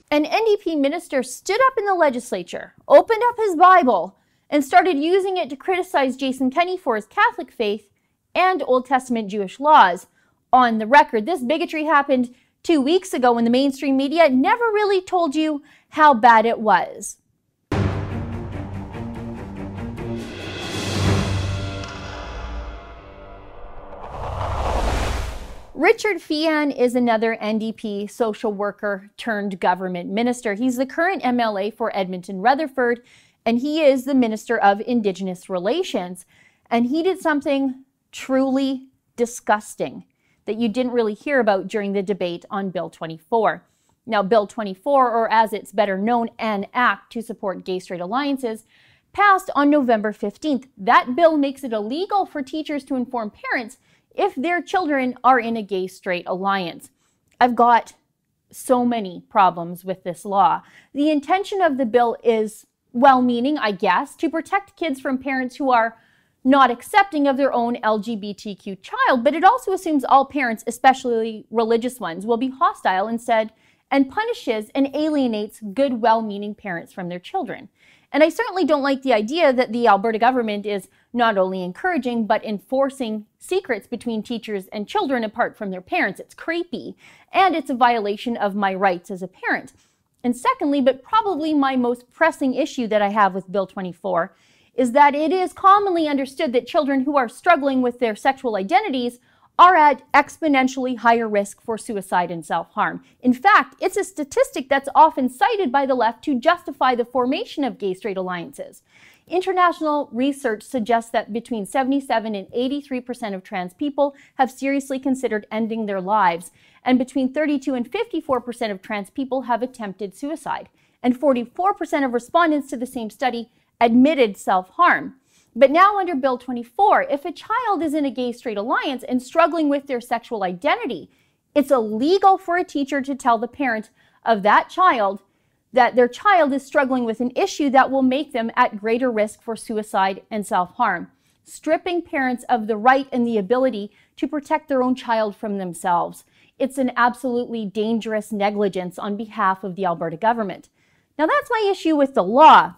An NDP minister stood up in the legislature, opened up his Bible, and started using it to criticize Jason Kenney for his Catholic faith and Old Testament Jewish laws. On the record, this bigotry happened 2 weeks ago when the mainstream media never really told you how bad it was. Richard Feehan is another NDP social worker turned government minister. He's the current MLA for Edmonton Rutherford, and he is the Minister of Indigenous Relations. And he did something truly disgusting that you didn't really hear about during the debate on Bill 24. Now, Bill 24, or as it's better known, an act to support gay-straight alliances, passed on November 15th. That bill makes it illegal for teachers to inform parents if their children are in a gay-straight alliance. I've got so many problems with this law. The intention of the bill is well-meaning, I guess, to protect kids from parents who are not accepting of their own LGBTQ child, but it also assumes all parents, especially religious ones, will be hostile instead and punishes and alienates good, well-meaning parents from their children. And I certainly don't like the idea that the Alberta government is not only encouraging, but enforcing secrets between teachers and children apart from their parents. It's creepy, and it's a violation of my rights as a parent. And secondly, but probably my most pressing issue that I have with Bill 24, is that it is commonly understood that children who are struggling with their sexual identities are at exponentially higher risk for suicide and self-harm. In fact, it's a statistic that's often cited by the left to justify the formation of gay-straight alliances. International research suggests that between 77 and 83% of trans people have seriously considered ending their lives, and between 32 and 54% of trans people have attempted suicide, and 44% of respondents to the same study admitted self-harm. But now under Bill 24, if a child is in a gay-straight alliance and struggling with their sexual identity, it's illegal for a teacher to tell the parent of that child that their child is struggling with an issue that will make them at greater risk for suicide and self-harm, stripping parents of the right and the ability to protect their own child from themselves. It's an absolutely dangerous negligence on behalf of the Alberta government. Now that's my issue with the law.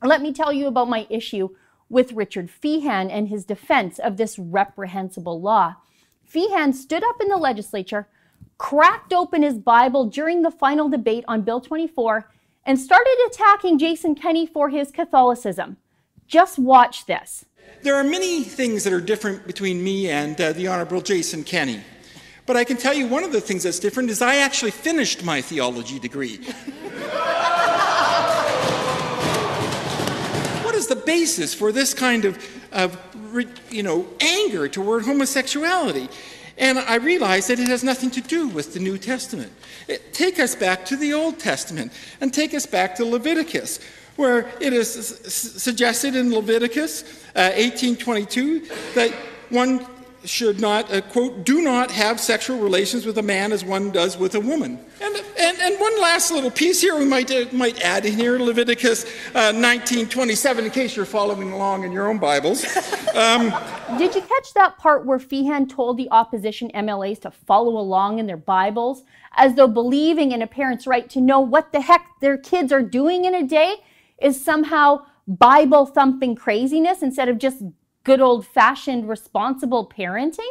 Let me tell you about my issue with Richard Feehan and his defense of this reprehensible law. Feehan stood up in the legislature, cracked open his Bible during the final debate on Bill 24, and started attacking Jason Kenney for his Catholicism. Just watch this. There are many things that are different between me and the Honourable Jason Kenney. But I can tell you one of the things that's different is I actually finished my theology degree. What is the basis for this kind of anger toward homosexuality? And I realized that it has nothing to do with the New Testament. Take us back to the Old Testament and take us back to Leviticus, where it is suggested in Leviticus 18:22 that one should not, quote, do not have sexual relations with a man as one does with a woman. And one last little piece here we might add in here, Leviticus 19:27, in case you're following along in your own Bibles. Did you catch that part where Feehan told the opposition MLAs to follow along in their Bibles, as though believing in a parent's right to know what the heck their kids are doing in a day is somehow Bible-thumping craziness instead of just good old-fashioned responsible parenting?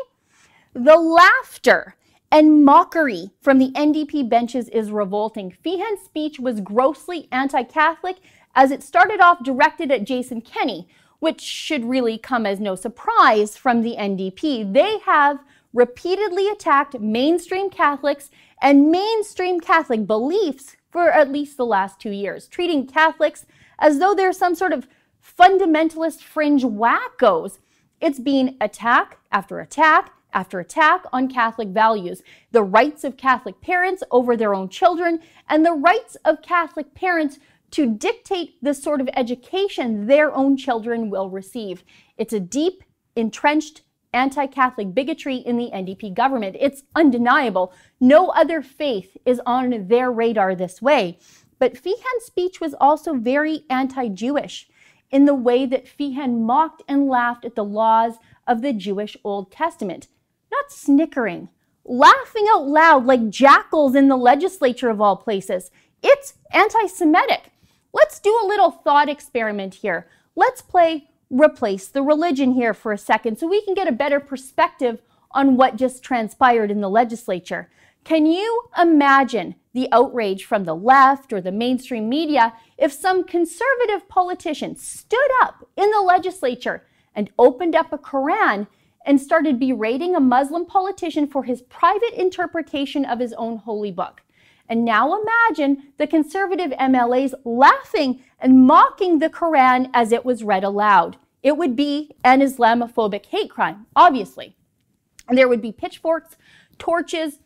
The laughter and mockery from the NDP benches is revolting. Feehan's speech was grossly anti-Catholic, as it started off directed at Jason Kenney, which should really come as no surprise from the NDP. They have repeatedly attacked mainstream Catholics and mainstream Catholic beliefs for at least the last 2 years, treating Catholics as though they're some sort of fundamentalist fringe wackos. It's been attack after attack after attack on Catholic values, the rights of Catholic parents over their own children, and the rights of Catholic parents to dictate the sort of education their own children will receive. It's a deep, entrenched anti-Catholic bigotry in the NDP government. It's undeniable. No other faith is on their radar this way. But Feehan's speech was also very anti-Jewish, in the way that Feehan mocked and laughed at the laws of the Jewish Old Testament. Not snickering, laughing out loud like jackals in the legislature of all places. It's anti-Semitic. Let's do a little thought experiment here. Let's play replace the religion here for a second so we can get a better perspective on what just transpired in the legislature. Can you imagine the outrage from the left or the mainstream media if some conservative politician stood up in the legislature and opened up a Quran and started berating a Muslim politician for his private interpretation of his own holy book? And now imagine the conservative MLAs laughing and mocking the Quran as it was read aloud. It would be an Islamophobic hate crime, obviously. And there would be pitchforks, torches,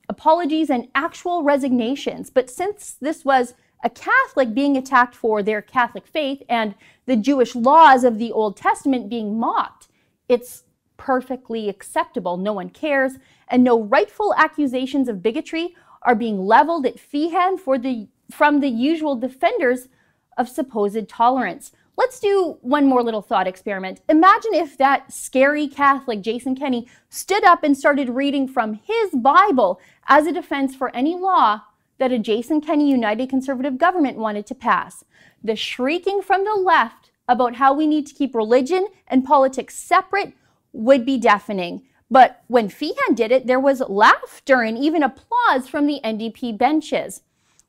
apologies, and actual resignations. But since this was a Catholic being attacked for their Catholic faith and the Jewish laws of the Old Testament being mocked, it's perfectly acceptable. No one cares, and no rightful accusations of bigotry are being leveled at Feehan from the usual defenders of supposed tolerance. Let's do one more little thought experiment. Imagine if that scary Catholic, Jason Kenney, stood up and started reading from his Bible as a defense for any law that a Jason Kenney United Conservative government wanted to pass. The shrieking from the left about how we need to keep religion and politics separate would be deafening. But when Feehan did it, there was laughter and even applause from the NDP benches.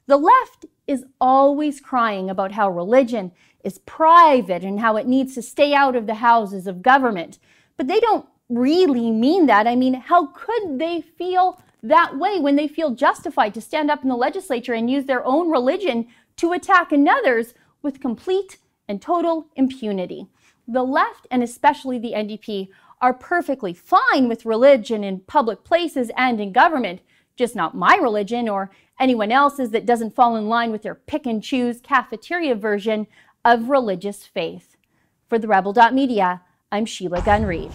The left is always crying about how religion is private and how it needs to stay out of the houses of government. But they don't really mean that. I mean, how could they feel that way when they feel justified to stand up in the legislature and use their own religion to attack another's with complete and total impunity? The left, and especially the NDP, are perfectly fine with religion in public places and in government, just not my religion or anyone else's that doesn't fall in line with their pick and choose cafeteria version of religious faith. For the Rebel.media, I'm Sheila Gunn-Reid.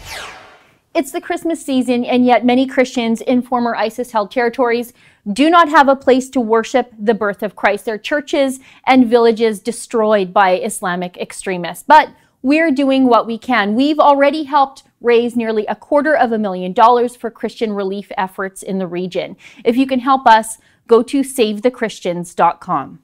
It's the Christmas season, and yet many Christians in former ISIS-held territories do not have a place to worship the birth of Christ. Their churches and villages destroyed by Islamic extremists. But we're doing what we can. We've already helped raise nearly $250,000 for Christian relief efforts in the region. If you can help us, go to SaveTheChristians.com.